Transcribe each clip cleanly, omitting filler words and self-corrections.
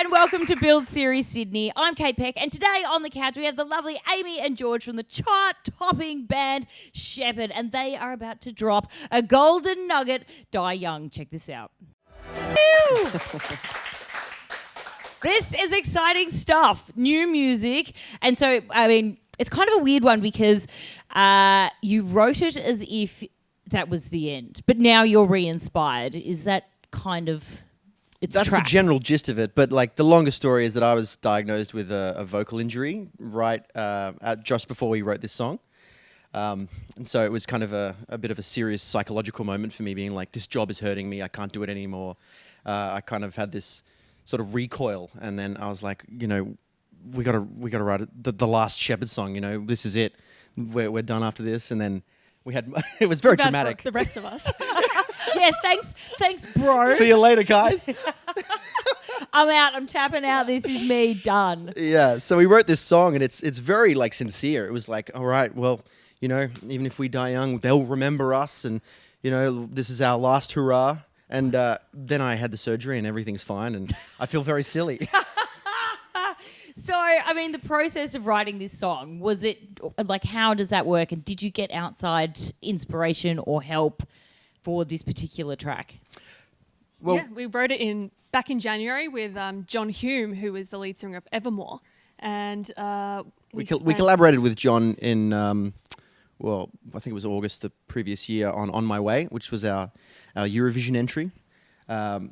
and welcome to Build Series Sydney. I'm Kate Peck, and today on the couch we have the lovely Amy and George from the chart-topping band Sheppard, and they are about to drop a golden nugget, Die Young. Check this out. This is exciting stuff, new music, and so, I mean, it's kind of a weird one because you wrote it as if that was the end, but now you're re-inspired. Is that kind of... That's the general gist of it, but like the longer story is that I was diagnosed with a vocal injury right just before we wrote this song. And so it was kind of a bit of a serious psychological moment for me, being like, this job is hurting me, I can't do it anymore. I kind of had this sort of recoil, and then I was like, you know, we gotta write the last Sheppard song, you know, this is it. We're done after this, and then we had, it was very dramatic. For the rest of us. Yeah, thanks, bro. See you later, guys. I'm out. I'm tapping out. This is me done. Yeah. So we wrote this song, and it's very like sincere. It was like, all right, well, you know, even if we die young, they'll remember us, and you know, this is our last hurrah. And then I had the surgery, and everything's fine, and I feel very silly. So, I mean, the process of writing this song, was it like, how does that work? And did you get outside inspiration or help for this particular track? Well, yeah, we wrote it back in January with John Hume, who was the lead singer of Evermore, and we collaborated with John in well, I think it was August the previous year on My Way, which was our Eurovision entry.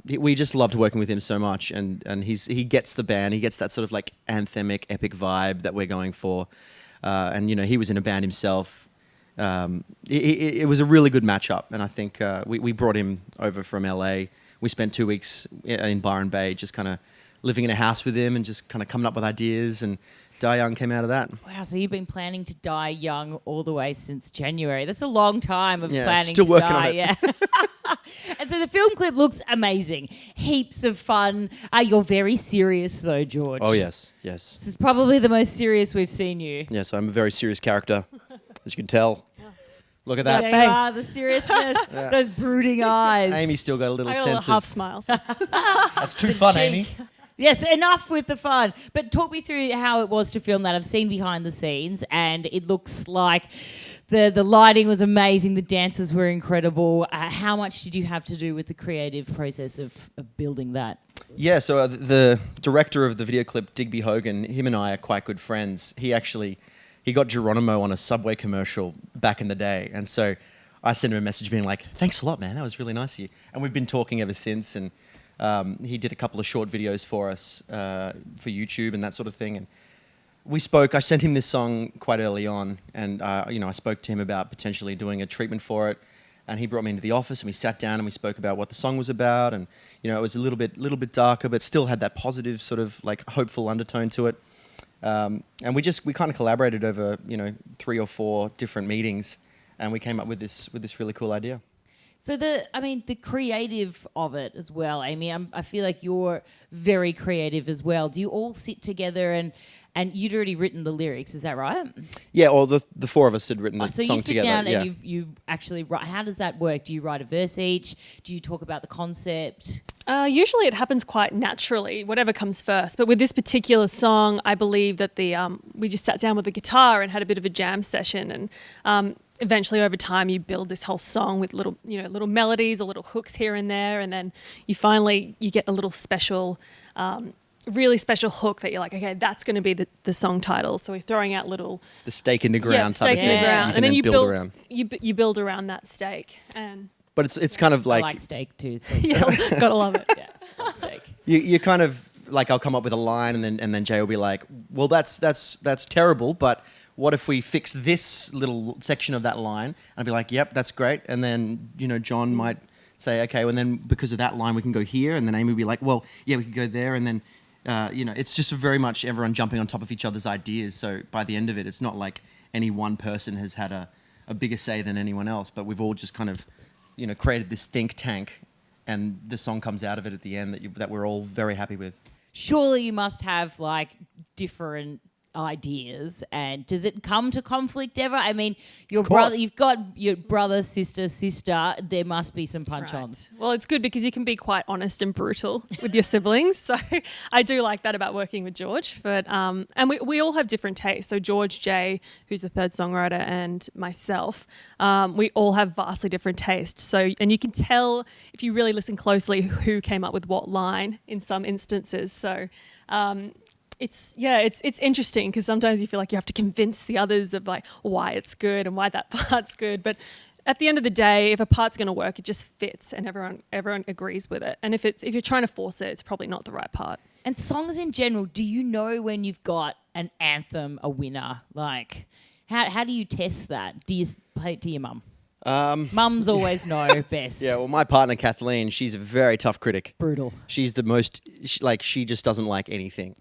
We just loved working with him so much, and he gets the band, he gets that sort of like anthemic, epic vibe that we're going for, and you know, he was in a band himself. It was a really good matchup, and I think we brought him over from LA. We spent 2 weeks in Byron Bay just kind of living in a house with him and just kind of coming up with ideas, and Die Young came out of that. Wow, so you've been planning to die young all the way since January. That's a long time of planning still to working die. on it. Yeah. And so the film clip looks amazing. Heaps of fun. You're very serious though, George. Oh, yes. This is probably the most serious we've seen you. Yes, I'm a very serious character, as you can tell. Yeah. Look at that. There you are, the seriousness, those brooding eyes. Amy still got a little I got sense a half smiles. That's too fun, Amy. Yes, enough with the fun. But talk me through how it was to film that. I've seen behind the scenes, and it looks like the lighting was amazing. The dancers were incredible. How much did you have to do with the creative process of building that? Yeah, so the director of the video clip, Digby Hogan, him and I are quite good friends. He got Geronimo on a Subway commercial back in the day, and so I sent him a message being like, thanks a lot, man, that was really nice of you. And we've been talking ever since, and he did a couple of short videos for us for YouTube and that sort of thing. And we spoke. I sent him this song quite early on, and you know, I spoke to him about potentially doing a treatment for it. And he brought me into the office, and we sat down and we spoke about what the song was about. And you know, it was a little bit darker, but still had that positive sort of like hopeful undertone to it. And we kind of collaborated over, you know, 3 or 4 different meetings, and we came up with this really cool idea. So the creative of it as well, Amy, I feel like you're very creative as well. Do you all sit together and you'd already written the lyrics, is that right? Yeah, well, the 4 of us had written the song together. So you sit down and you actually write. How does that work? Do you write a verse each? Do you talk about the concept? Usually it happens quite naturally, whatever comes first. But with this particular song, I believe that we just sat down with the guitar and had a bit of a jam session, and eventually over time you build this whole song with little melodies or little hooks here and there, and then you get a little special, really special hook that you're like, okay, that's going to be the song title. So we're throwing out the stake in the ground type of thing. In the ground, and then you build around. You build around that stake. But it's kind of like... I like steak too. Steak. Yeah, gotta love it. Yeah, love steak. You kind of like, I'll come up with a line, and then Jay will be like, well, that's terrible, but what if we fix this little section of that line? And I'd be like, yep, that's great. And then, you know, John might say, okay, well, then because of that line we can go here, and then Amy will be like, well, yeah, we can go there, and then you know, it's just very much everyone jumping on top of each other's ideas. So by the end of it, it's not like any one person has had a bigger say than anyone else, but we've all just kind of, you know, created this think tank, and the song comes out of it at the end that we're all very happy with. Surely you must have like different ideas, and does it come to conflict ever? I mean, your Of course. brother, you've got your brother, sister. There must be some punch-ons. Well, it's good because you can be quite honest and brutal with your siblings. So I do like that about working with George. But and we all have different tastes. So George, Jay, who's the third songwriter, and myself, we all have vastly different tastes. So and you can tell if you really listen closely who came up with what line in some instances. So. It's interesting because sometimes you feel like you have to convince the others of like why it's good and why that part's good. But at the end of the day, if a part's going to work, it just fits and everyone agrees with it. And if you're trying to force it, it's probably not the right part. And songs in general, do you know when you've got an anthem, a winner? Like, how do you test that? Do you play it to your mum? Mums always know best. Yeah, well, my partner Kathleen, she's a very tough critic. Brutal. She's the most she just doesn't like anything,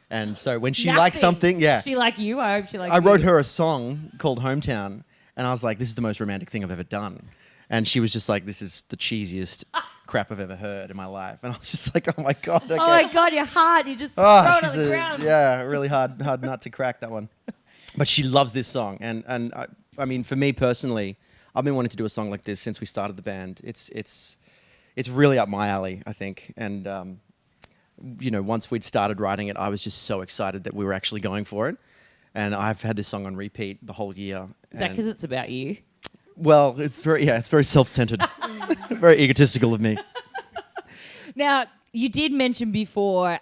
and so when she Nothing. likes something, yeah. She like you. I hope she likes. I wrote you. her a song called Hometown, and I was like, "This is the most romantic thing I've ever done," and she was just like, "This is the cheesiest crap I've ever heard in my life," and I was just like, "Oh my god, okay." Oh my god, your heart! You just throw Oh, it on she's the ground. yeah, really hard nut to crack, that one. But she loves this song, and I mean, for me personally, I've been wanting to do a song like this since we started the band. It's really up my alley, I think. And once we'd started writing it, I was just so excited that we were actually going for it. And I've had this song on repeat the whole year. Is that because it's about you? Well, it's very self-centered, very egotistical of me. Now, you did mention before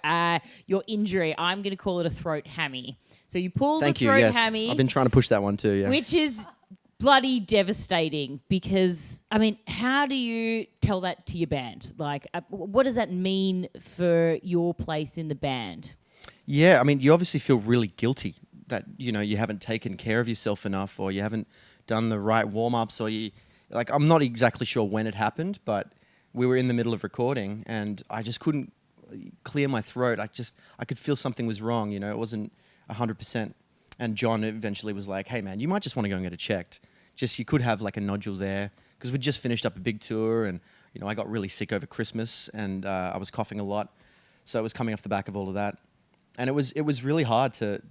your injury. I'm going to call it a throat hammy. So you pull Thank the you. throat Yes, hammy. I've been trying to push that one too. Yeah. Which is bloody devastating because, I mean, how do you tell that to your band? Like, what does that mean for your place in the band? Yeah, I mean, you obviously feel really guilty that, you haven't taken care of yourself enough, or you haven't done the right warm-ups, or I'm not exactly sure when it happened, but we were in the middle of recording and I just couldn't clear my throat. I could feel something was wrong, it wasn't 100%. And John eventually was like, "Hey man, you might just want to go and get it checked. You could have like a nodule there." Because we'd just finished up a big tour and, I got really sick over Christmas and I was coughing a lot. So it was coming off the back of all of that. And it was really hard to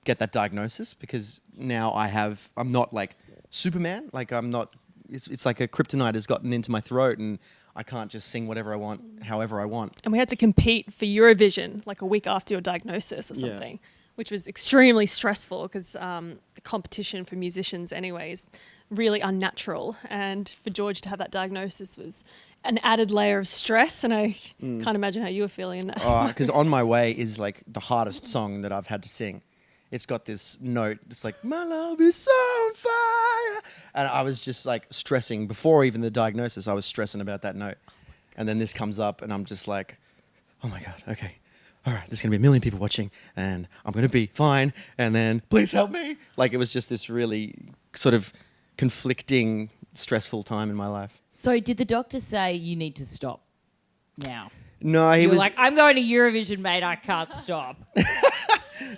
get that diagnosis because now I'm not like Superman. Like I'm not, it's like a kryptonite has gotten into my throat and I can't just sing whatever I want, however I want. And we had to compete for Eurovision like a week after your diagnosis or something, which was extremely stressful because the competition for musicians anyway is really unnatural. And for George to have that diagnosis was an added layer of stress. And I can't imagine how you were feeling in that. Because On My Way is like the hardest song that I've had to sing. It's got this note. It's like, "My love is so on fire." And I was just like stressing before even the diagnosis. I was stressing about that note. And then this comes up and I'm just like, "Oh my God, okay. All right, there's going to be a million people watching and I'm going to be fine. And then please help me." Like it was just this really sort of conflicting, stressful time in my life. So did the doctor say you need to stop now? No, he You were was like, "I'm going to Eurovision, mate. I can't stop."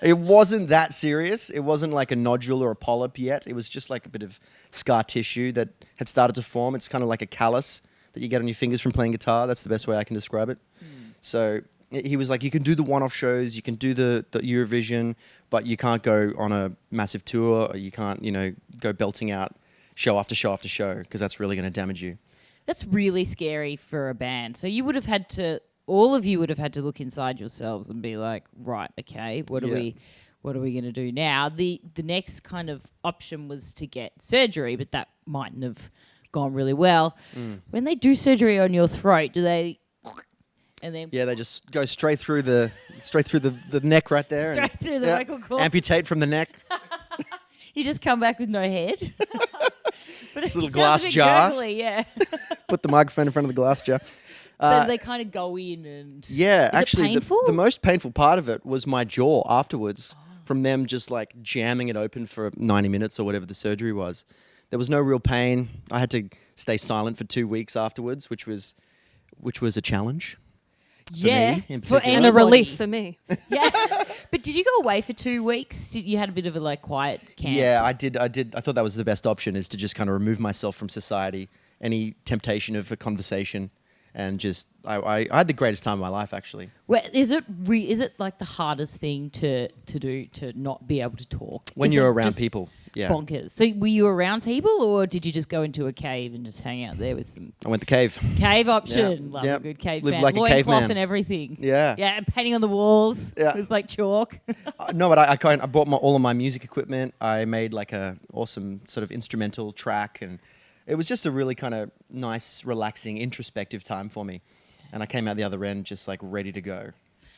It wasn't that serious. It wasn't like a nodule or a polyp yet. It was just like a bit of scar tissue that had started to form. It's kind of like a callus that you get on your fingers from playing guitar. That's the best way I can describe it. So he was like, "You can do the one-off shows, you can do the Eurovision, but you can't go on a massive tour, or you can't, go belting out show after show after show, because that's really going to damage you." That's really scary for a band. So you would have had to, all of you would have had to look inside yourselves and be like, right, okay, what are we going to do now? The next kind of option was to get surgery, but that mightn't have gone really well. When they do surgery on your throat, do they? And then Yeah, they just go straight through the neck right there. Straight through the vocal cord. Amputate from the neck. you just come back with no head. But it's little glass jar. Yeah. Put the microphone in front of the glass jar. So they kind of go in and... Yeah, Is actually, it painful? the most painful part of it was my jaw afterwards, from them just like jamming it open for 90 minutes or whatever the surgery was. There was no real pain. I had to stay silent for 2 weeks afterwards, which was a challenge. Yeah. me in for particular. And a anybody. relief for me. Yeah. But did you go away for 2 weeks? You had a bit of a quiet camp. Yeah, I did. I thought that was the best option, is to just kind of remove myself from society, any temptation of a conversation, and just I had the greatest time of my life actually. Well, is it like the hardest thing to do to not be able to talk When Is you're it around just people, yeah. bonkers? So were you around people, or did you just go into a cave and just hang out there with some I went to cave. cave option? Yeah. Love Yeah. a good cave Lived man. like a Loincloth caveman. and everything. Yeah. Yeah, and painting on the walls Yeah. with like chalk. No, but I bought all of my music equipment. I made like a awesome sort of instrumental track, and it was just a really kind of nice, relaxing, introspective time for me. And I came out the other end just like ready to go.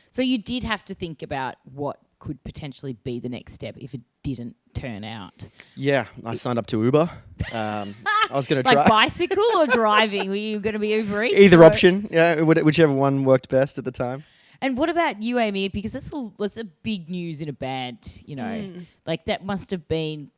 So you did have to think about what could potentially be the next step if it didn't turn out. Yeah, I signed up to Uber. I was going to Like try bicycle or driving? Were you going to be Uber Eats? either or- option. Yeah, whichever one worked best at the time. And what about you, Amy? Because that's a big news in a band, you know. Like that must have been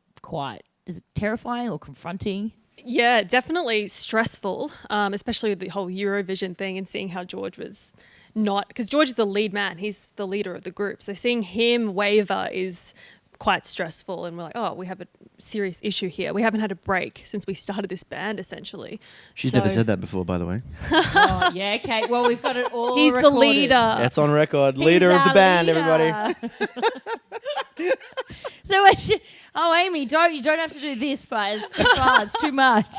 is it terrifying or confronting? Yeah, definitely stressful, especially with the whole Eurovision thing and seeing how George was not, because George is the lead man, he's the leader of the group. So seeing him waver is quite stressful, and we're like, oh, we have a serious issue here. We haven't had a break since we started this band, essentially. She's never said that before, by the way. Oh, yeah, okay. Well, we've got it all He's recorded. the leader. Yeah, it's on record. He's Leader of the our band, leader. everybody. So, Amy, you don't have to do this part. It's too much.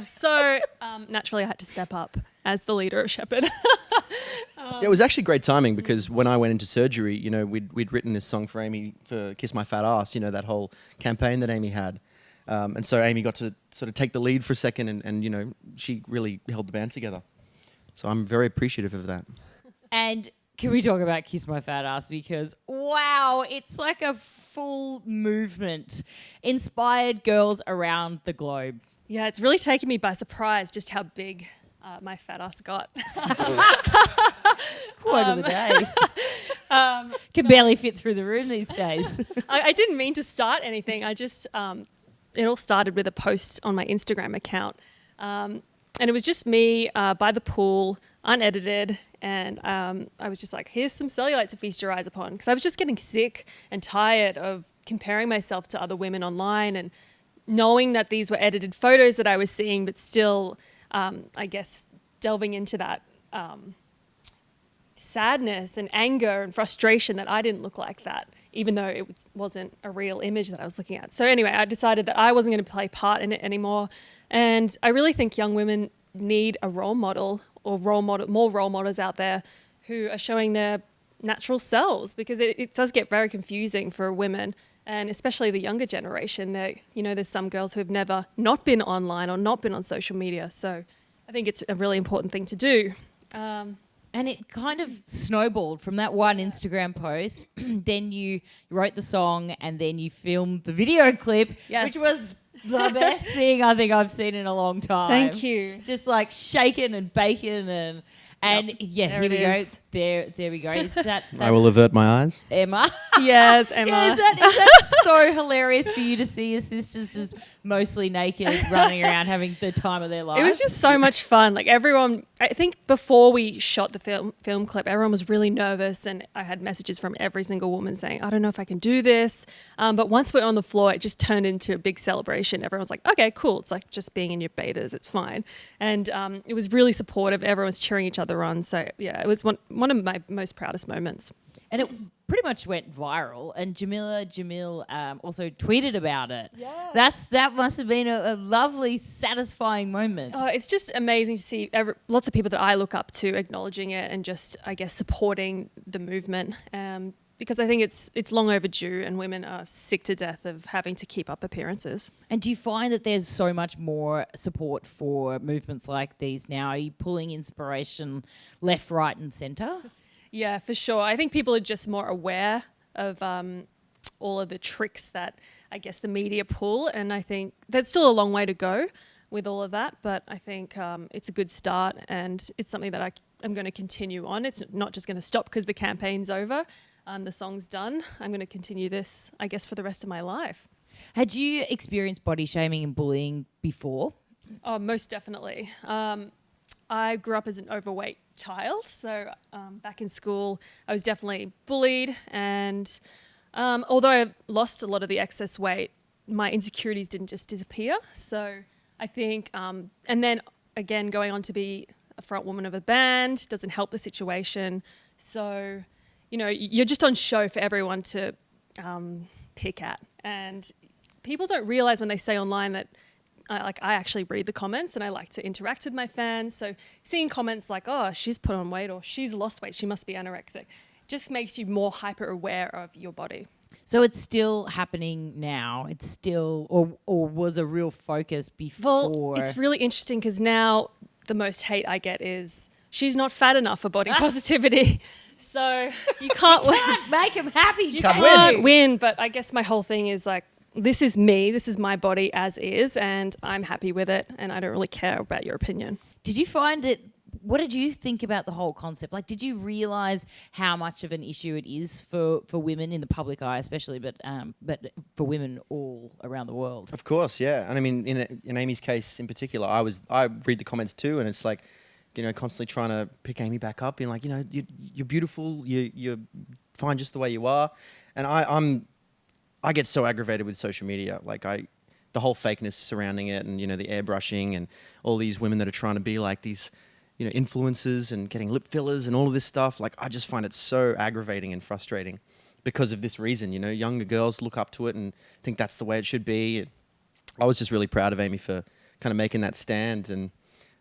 So naturally I had to step up as the leader of Sheppard. Yeah, it was actually great timing because when I went into surgery, you know, we'd written this song for Amy for Kiss My Fat Ass, you know, that whole campaign that Amy had. And so Amy got to sort of take the lead for a second and, you know, she really held the band together. So I'm very appreciative of that. And can we talk about Kiss My Fat Ass? Because, wow, it's like a full movement. Inspired girls around the globe. Yeah, it's really taken me by surprise just how big my fat ass got. Quote of the day. Can barely fit through the room these days. I didn't mean to start anything. I just, it all started with a post on my Instagram account. And it was just me by the pool, unedited. And I was just like, here's some cellulite to feast your eyes upon. Because I was just getting sick and tired of comparing myself to other women online and knowing that these were edited photos that I was seeing, but still, I guess, delving into that sadness and anger and frustration that I didn't look like that, even though it wasn't a real image that I was looking at. So anyway, I decided that I wasn't going to play part in it anymore. And I really think young women need a role model or more role models out there who are showing their natural selves, because it does get very confusing for women, and especially the younger generation. There's some girls who have never not been online or not been on social media. So I think it's a really important thing to do. And it kind of snowballed from that one Instagram post. Then you wrote the song and then you filmed the video clip, Yes. which was the best thing I think I've seen in a long time. Thank you. Just like shaking and baking and yeah, There here we it go. is. There we go. Is that I will avert my eyes. Emma? Yes, Emma. Yeah, is that so hilarious for you to see your sisters just mostly naked running around having the time of their lives? It was just so much fun. Like everyone, I think before we shot the film clip, everyone was really nervous, and I had messages from every single woman saying, I don't know if I can do this. But once we're on the floor, it just turned into a big celebration. Everyone was like, okay, cool. It's like just being in your bathers. It's fine. And it was really supportive. Everyone's cheering each other on. So yeah, it was one of my most proudest moments. And it pretty much went viral. And Jamil also tweeted about it. Yeah. That must have been a lovely, satisfying moment. Oh, it's just amazing to see lots of people that I look up to acknowledging it and just, I guess, supporting the movement. Because I think it's long overdue, and women are sick to death of having to keep up appearances. And do you find that there's so much more support for movements like these now? Are you pulling inspiration left, right, and centre? Yeah, for sure. I think people are just more aware of all of the tricks that I guess the media pull, and I think there's still a long way to go with all of that, but I think it's a good start, and it's something that I'm going to continue on. It's not just going to stop because the campaign's over. The song's done. I'm going to continue this, I guess, for the rest of my life. Had you experienced body shaming and bullying before? Oh, most definitely. I grew up as an overweight child, so back in school I was definitely bullied, and although I lost a lot of the excess weight, my insecurities didn't just disappear. So I think, and then again, going on to be a front woman of a band doesn't help the situation. So, you're just on show for everyone to pick at. And people don't realize when they say online that I actually read the comments and I like to interact with my fans. So seeing comments like, oh, she's put on weight or she's lost weight, she must be anorexic, just makes you more hyper aware of your body. So it's still happening now. It's still, or was a real focus before. Well, it's really interesting because now the most hate I get is she's not fat enough for body positivity. So you can't make them happy. You can't win. But I guess my whole thing is like, this is me, this is my body as is, and I'm happy with it, and I don't really care about your opinion. Did you find it, what did you think about the whole concept? Like, did you realise how much of an issue it is for women in the public eye especially, but for women all around the world? Of course, yeah. And I mean, in Amy's case in particular, I read the comments too, and it's like, constantly trying to pick Amy back up, being like, you're beautiful, you're fine just the way you are. And I get so aggravated with social media, like the whole fakeness surrounding it, and the airbrushing and all these women that are trying to be like these, influencers and getting lip fillers and all of this stuff. Like, I just find it so aggravating and frustrating because of this reason. Younger girls look up to it and think that's the way it should be. And I was just really proud of Amy for kind of making that stand, and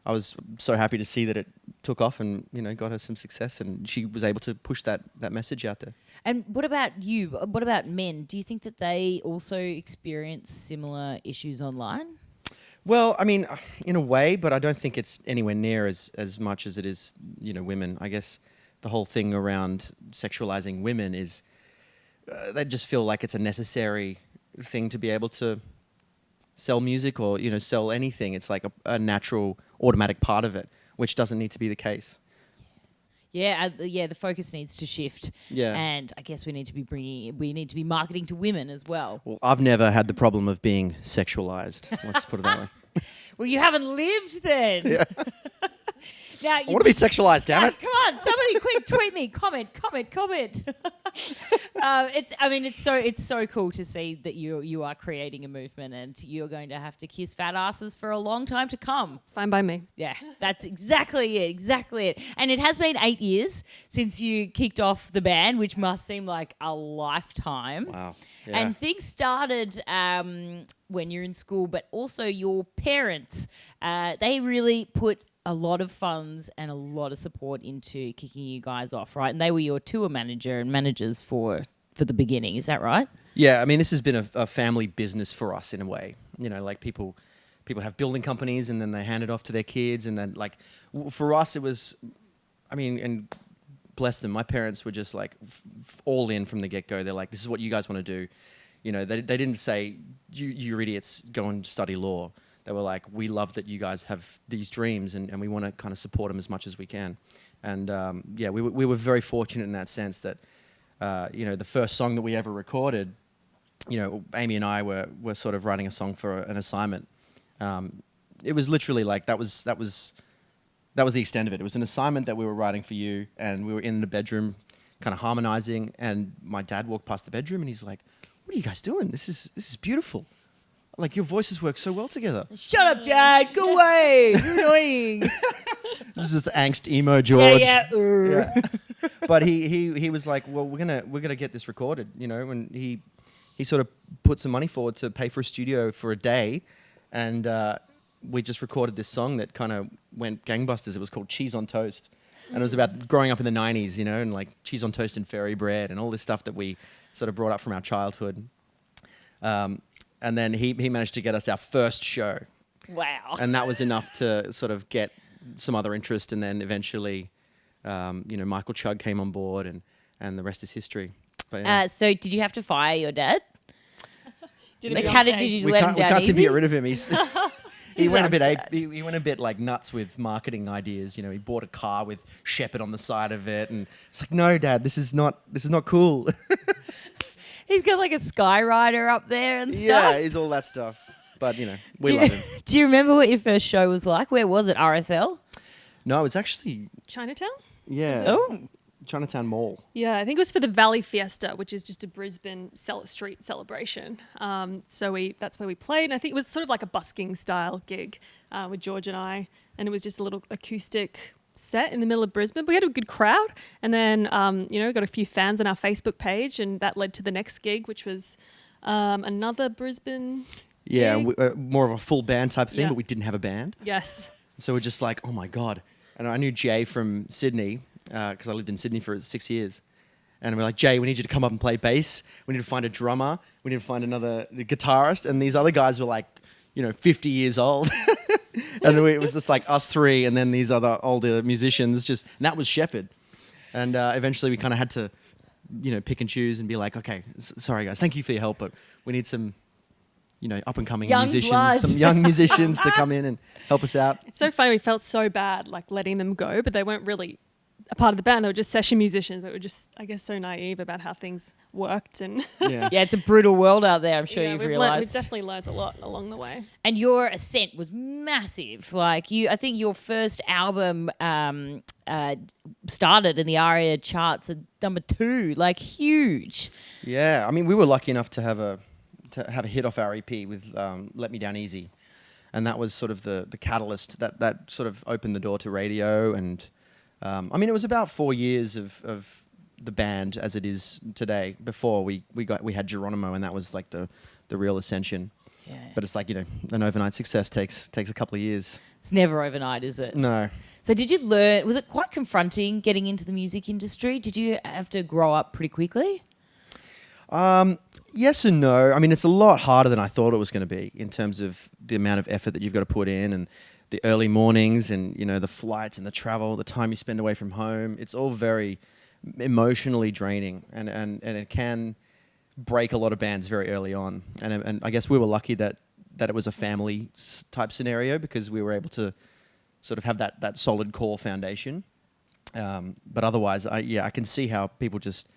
I was so happy to see that it took off and, got her some success, and she was able to push that message out there. And what about you? What about men? Do you think that they also experience similar issues online? Well, I mean, in a way, but I don't think it's anywhere near as much as it is, women. I guess the whole thing around sexualizing women is they just feel like it's a necessary thing to be able to sell music or, sell anything. It's like a natural, automatic part of it, which doesn't need to be the case. Yeah, the focus needs to shift. Yeah. And I guess we need to be marketing to women as well. Well, I've never had the problem of being sexualized. Let's put it that way. Well, you haven't lived then. Yeah. Now, I want to be sexualized, damn it. Come on, somebody quick tweet me, comment. It's so cool to see that you are creating a movement, and you're going to have to kiss fat asses for a long time to come. It's fine by me. Yeah, that's exactly it. And it has been 8 years since you kicked off the band, which must seem like a lifetime. Wow. Yeah. And things started when you're in school, but also your parents, they really put a lot of funds and a lot of support into kicking you guys off, right? And they were your tour manager and managers for the beginning. Is that right? Yeah, I mean, this has been a family business for us in a way. Like people have building companies and then they hand it off to their kids, and then like for us it was, I mean, and bless them, my parents were just like all in from the get-go. They're like, this is what you guys want to do. They didn't say, you idiots, go and study law. They were like, we love that you guys have these dreams, and we want to kind of support them as much as we can. And we were very fortunate in that sense that, the first song that we ever recorded, Amy and I were sort of writing a song for an assignment. It was literally like, that was the extent of it. It was an assignment that we were writing for you, and we were in the bedroom kind of harmonizing, and my dad walked past the bedroom and he's like, what are you guys doing? This is beautiful. Like, your voices work so well together. Shut up, Dad. Go away. You're annoying. This is angst emo George. Yeah. But he was like, well, we're gonna get this recorded, and he sort of put some money forward to pay for a studio for a day, and we just recorded this song that kind of went gangbusters. It was called Cheese on Toast, and it was about growing up in the 90s, and like cheese on toast and fairy bread and all this stuff that we sort of brought up from our childhood. And then he managed to get us our first show. Wow. And that was enough to sort of get some other interest. And then eventually, Michael Chugg came on board, and the rest is history. But, yeah. So did you have to fire your dad? How did you we let him can't, down we can't seem to easy? get rid of him. He went a bit like nuts with marketing ideas. He bought a car with Sheppard on the side of it, and it's like, no, Dad, this is not cool. He's got like a Skyrider up there and stuff. Yeah, he's all that stuff. But, we love him. Do you remember what your first show was like? Where was it? RSL? No, it was actually... Chinatown? Yeah. Oh. Chinatown Mall. Yeah, I think it was for the Valley Fiesta, which is just a Brisbane street celebration. That's where we played, and I think it was sort of like a busking style gig. with George and I, and it was just a little acoustic set in the middle of Brisbane. But we had a good crowd, and then we got a few fans on our Facebook page, and that led to the next gig, which was another Brisbane. Yeah, gig. more of a full band type thing, Yeah. but we didn't have a band. Yes. So we're just like, oh my God. And I knew Jay from Sydney, because I lived in Sydney for 6 years. And we're like, Jay, we need you to come up and play bass. We need to find a drummer. We need to find another guitarist. And these other guys were like, 50 years old. And it was just like us three and then these other older musicians. And that was Sheppard. And eventually we kind of had to, pick and choose and be like, okay, sorry guys, thank you for your help, but we need some, up and coming Young musicians, blood. some young musicians to come in and help us out. It's so funny. We felt so bad, like letting them go, but they weren't really a part of the band. They were just session musicians, but we were just, I guess, so naive about how things worked. And Yeah. Yeah, it's a brutal world out there. I'm sure yeah, you've we've realised. definitely learned a lot along the way. And your ascent was massive. Like I think your first album started in the ARIA charts at number 2. Like huge. Yeah, I mean, we were lucky enough to have a hit off our EP with "Let Me Down Easy," and that was sort of the catalyst that sort of opened the door to radio. And it was about 4 years of the band as it is today. Before we had Geronimo, and that was like the real ascension. Yeah. But it's like an overnight success takes a couple of years. It's never overnight, is it? No. So did you learn, was it quite confronting getting into the music industry? Did you have to grow up pretty quickly? Yes and no. I mean, it's a lot harder than I thought it was going to be in terms of the amount of effort that you've got to put in and the early mornings and, the flights and the travel, the time you spend away from home. It's all very emotionally draining and it can break a lot of bands very early on. And I guess we were lucky that it was a family type scenario because we were able to sort of have that solid core foundation. But otherwise, I can see how people just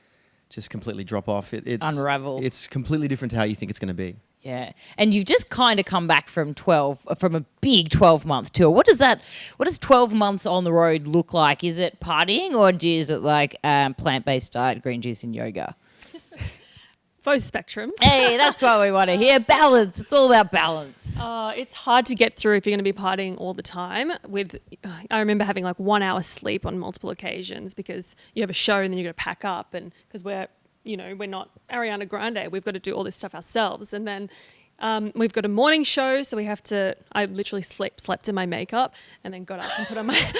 completely drop off. It's Unravel. It's completely different to how you think it's going to be. Yeah. And you've just kind of come back from a big 12-month tour. What does 12 months on the road look like? Is it partying or is it like plant-based diet, green juice and yoga? Both spectrums. Hey, that's what we want to hear. Balance. It's all about balance. It's hard to get through if you're going to be partying all the time. I remember having like 1 hour sleep on multiple occasions because you have a show and then you've got to pack up, and because we're not Ariana Grande, we've got to do all this stuff ourselves, and then we've got a morning show, so we have to. I literally slept in my makeup and then got up and put on my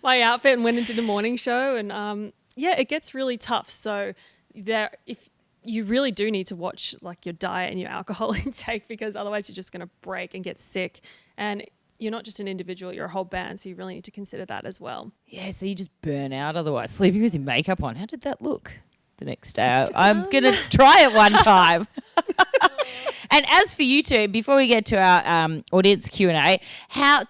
my outfit and went into the morning show, and it gets really tough. So if you really do need to watch like your diet and your alcohol intake because otherwise you're just going to break and get sick. And you're not just an individual, you're a whole band, so you really need to consider that as well. Yeah, so you just burn out otherwise. Sleeping with your makeup on. How did that look the next day? I'm going to try it one time. And as for you two, before we get to our audience Q&A, how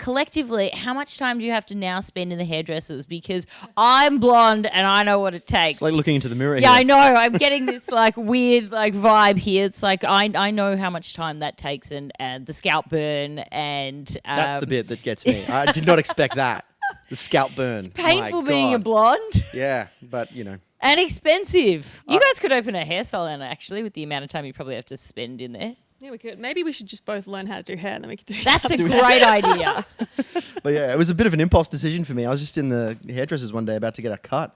much time do you have to now spend in the hairdressers? Because I'm blonde and I know what it takes. It's like looking into the mirror. Yeah, here. I know. I'm getting this like weird like vibe here. It's like I know how much time that takes and the scalp burn and That's the bit that gets me. I did not expect that. The scalp burn. It's painful My being a God. blonde. Yeah, but And expensive. You guys could open a hair salon actually with the amount of time you probably have to spend in there. Yeah, we could. Maybe we should just both learn how to do hair and then we could do That's a something. great idea. But yeah, it was a bit of an impulse decision for me. I was just in the hairdressers one day about to get a cut.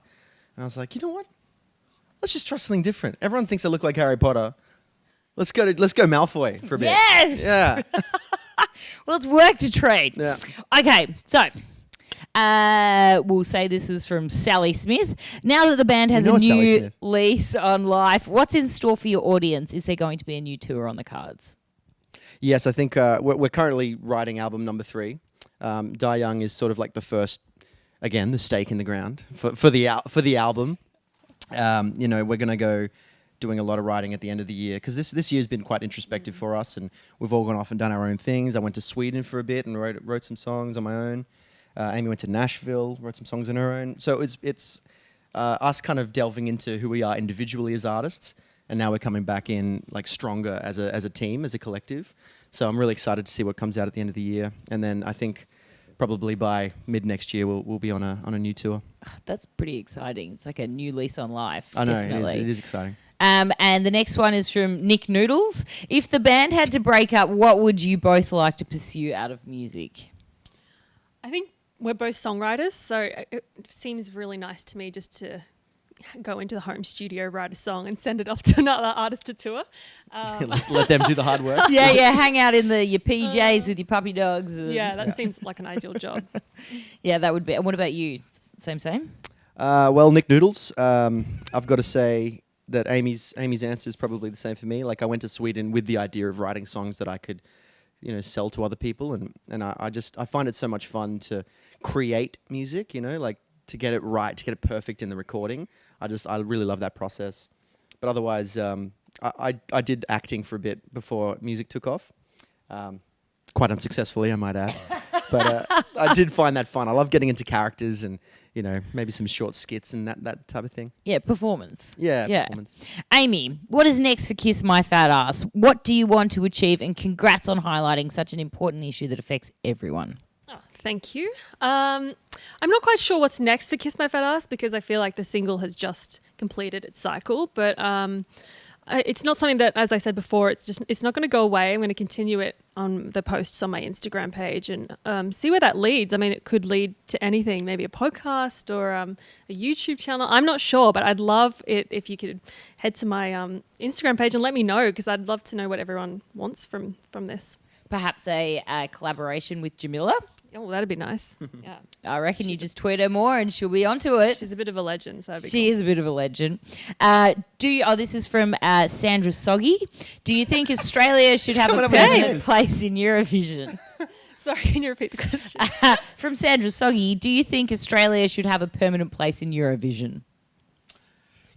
And I was like, you know what? Let's just try something different. Everyone thinks I look like Harry Potter. Let's go Malfoy for a bit. Yes! Yeah. Well, it's work to trade. Yeah. Okay, so we'll say this is from Sally Smith. Now that the band has You know a Sally new Smith. lease on life, what's in store for your audience? Is there going to be a new tour on the cards? Yes, I think we're currently writing album number 3. Die Young is sort of like the first, again, the stake in the ground for the album. We're going to go doing a lot of writing at the end of the year because this year's been quite introspective for us, and we've all gone off and done our own things. I went to Sweden for a bit and wrote some songs on my own. Amy went to Nashville, wrote some songs on her own. So it's us kind of delving into who we are individually as artists, and now we're coming back in like stronger as a team, as a collective. So I'm really excited to see what comes out at the end of the year, and then I think probably by mid next year we'll be on a new tour. That's pretty exciting. It's like a new lease on life. I know definitely. it is exciting. And the next one is from Nick Noodles. If the band had to break up, what would you both like to pursue out of music? I think we're both songwriters, so it seems really nice to me just to go into the home studio, write a song, and send it off to another artist to tour. Let them do the hard work. Yeah, hang out in your PJs with your puppy dogs. Yeah, that seems like an ideal job. Yeah, that would be. And what about you? Same? Well, Nick Noodles, I've got to say that Amy's answer is probably the same for me. Like, I went to Sweden with the idea of writing songs that I could, sell to other people, and I find it so much fun to create music, like to get it right, to get it perfect in the recording. I really love that process. But otherwise, I did acting for a bit before music took off. Quite unsuccessfully, I might add. But I did find that fun. I love getting into characters and, maybe some short skits and that type of thing. Yeah, performance. Yeah, performance. Amy, what is next for Kiss My Fat Ass? What do you want to achieve? And congrats on highlighting such an important issue that affects everyone. Oh, thank you. I'm not quite sure what's next for Kiss My Fat Ass because I feel like the single has just completed its cycle, but it's not something that, as I said before, it's not going to go away. I'm going to continue it on the posts on my Instagram page and see where that leads. I mean, it could lead to anything, maybe a podcast or a YouTube channel. I'm not sure, but I'd love it if you could head to my Instagram page and let me know because I'd love to know what everyone wants from this. Perhaps a collaboration with Jamila? Oh, that'd be nice. Yeah. I reckon you just tweet her more and she'll be onto it. She's a bit of a legend, so that'd be She cool. is a bit of a legend. This is from Sandra Soggy. Do you think Australia should have a coming up with his permanent names. place in Eurovision? Sorry, can you repeat the question? From Sandra Soggy, do you think Australia should have a permanent place in Eurovision?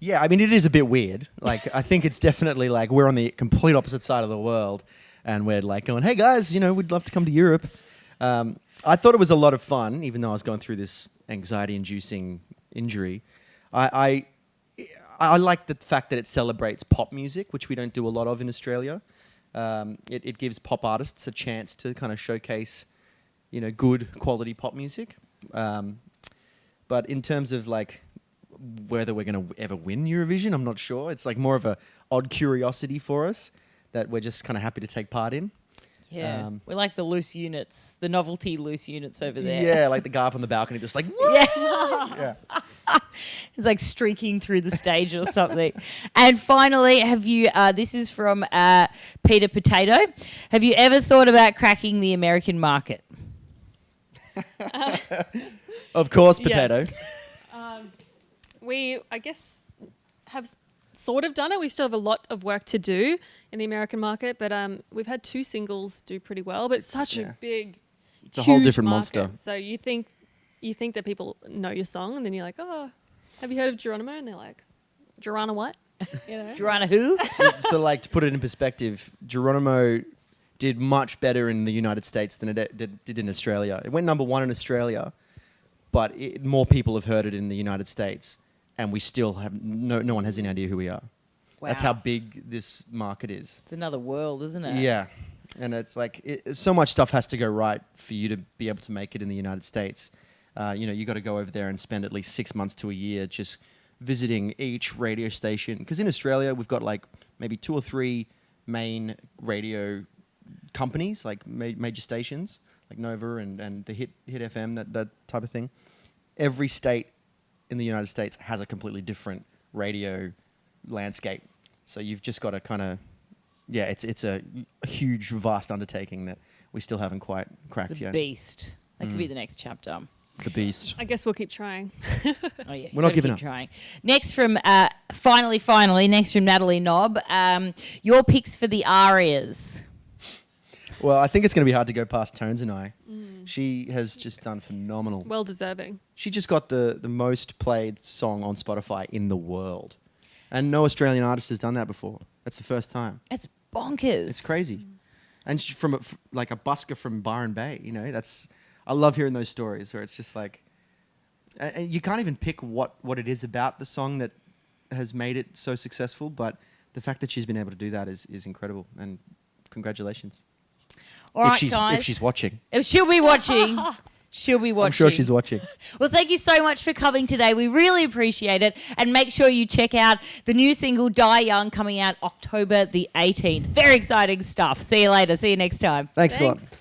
Yeah, I mean, it is a bit weird. Like, I think it's definitely like we're on the complete opposite side of the world and we're like going, hey guys, we'd love to come to Europe. I thought it was a lot of fun, even though I was going through this anxiety-inducing injury. I like the fact that it celebrates pop music, which we don't do a lot of in Australia. It gives pop artists a chance to kind of showcase, good quality pop music. But in terms of like whether we're going to ever win Eurovision, I'm not sure. It's like more of a odd curiosity for us that we're just kind of happy to take part in. Yeah, we're like the loose units, the novelty loose units over there. Yeah, like the guy up on the balcony just like, woo! Yeah. It's like streaking through the stage or something. And finally, have you, this is from Peter Potato. Have you ever thought about cracking the American market? Of course, Potato. Yes. We, I guess, have sort of done it. We still have a lot of work to do in the American market, but we've had 2 singles do pretty well. But it's such a big, it's a whole huge different market. monster. So you think that people know your song, and then you're like, oh, have you heard of Geronimo? And they're like, Geronimo what? Joanna who? So, like, to put it in perspective, Geronimo did much better in the United States than it did in Australia. It went number 1 in Australia, but more people have heard it in the United States, and we still have no one has any idea who we are. Wow. That's how big this market is. It's another world, isn't it? Yeah. And it's like, so much stuff has to go right for you to be able to make it in the United States. You got to go over there and spend at least 6 months to a year just visiting each radio station. Because in Australia, we've got like maybe 2 or 3 main radio companies, like major stations, like Nova and the Hit FM, that type of thing. Every state in the United States has a completely different radio landscape. So you've just got to kind of, it's a huge, vast undertaking that we still haven't quite cracked It's a yet. beast. That could be the next chapter. The beast. I guess we'll keep trying. Oh yeah, We're not gotta giving keep up. Trying. Next from finally, next from Natalie Knobb. Your picks for the arias. Well, I think it's going to be hard to go past Tones and I. She has just done phenomenal. Well deserving. She just got the most played song on Spotify in the world. And no Australian artist has done that before. That's the first time. It's bonkers. It's crazy. And she's from a busker from Byron Bay, I love hearing those stories where it's just like, and you can't even pick what it is about the song that has made it so successful, but the fact that she's been able to do that is incredible, and congratulations. All right, guys. If she's watching. If she'll be watching, She'll be watching. I'm sure she's watching. Well, thank you so much for coming today. We really appreciate it. And make sure you check out the new single, Die Young, coming out October the 18th. Very exciting stuff. See you later. See you next time. Thanks, Thanks. Scott.